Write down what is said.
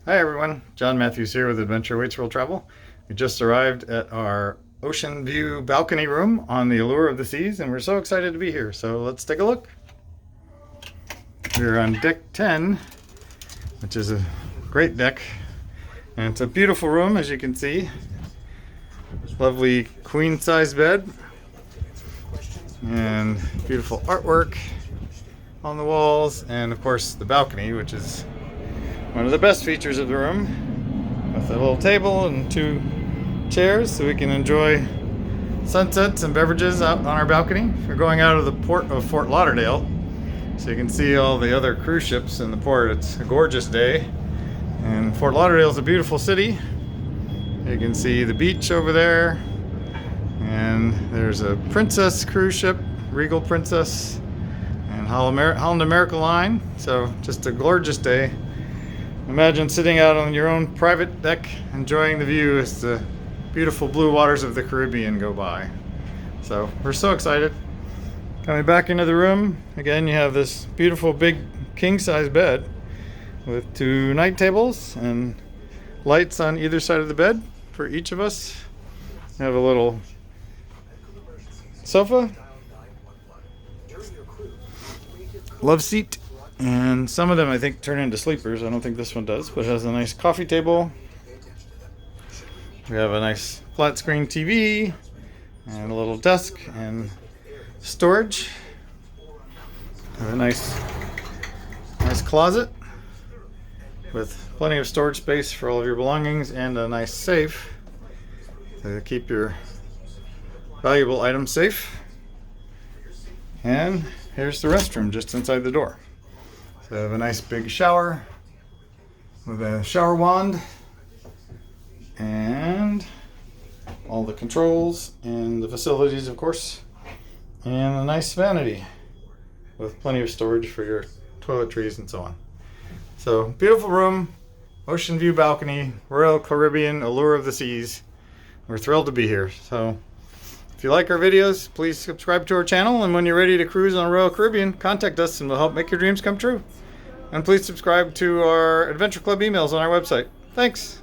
Hi everyone, John Matthews here with Adventure Waits World Travel. We just arrived at our ocean view balcony room on the Allure of the Seas, and we're so excited to be here. So let's take a look. We're on deck 10, which is a great deck, and it's a beautiful room, as you can see. Lovely queen size bed and beautiful artwork on the walls, and of course the balcony, which is one of the best features of the room, with a little table and 2 chairs so we can enjoy sunsets and beverages out on our balcony. We're going out of the port of Fort Lauderdale, so you can see all the other cruise ships in the port. It's a gorgeous day, and Fort Lauderdale is a beautiful city. You can see the beach over there, and there's a Princess cruise ship, Regal Princess, and Holland America Line. So just a gorgeous day. Imagine sitting out on your own private deck, enjoying the view as the beautiful blue waters of the Caribbean go by. So we're so excited. Coming back into the room, again you have this beautiful big king-size bed with 2 night tables and lights on either side of the bed for each of us. You have a little sofa, love seat, and some of them I think turn into sleepers. I don't think this one does, but it has a nice coffee table. We have a nice flat screen TV and a little desk and storage. We have a nice closet with plenty of storage space for all of your belongings, and a nice safe to keep your valuable items safe. And here's the restroom just inside the door. So I have a nice big shower with a shower wand and all the controls and the facilities, of course, and a nice vanity with plenty of storage for your toiletries and so on. So beautiful room, ocean view balcony, Royal Caribbean, Allure of the Seas. We're thrilled to be here. So if you like our videos, please subscribe to our channel, and when you're ready to cruise on Royal Caribbean, contact us and we'll help make your dreams come true. And please subscribe to our Adventure Club emails on our website. Thanks!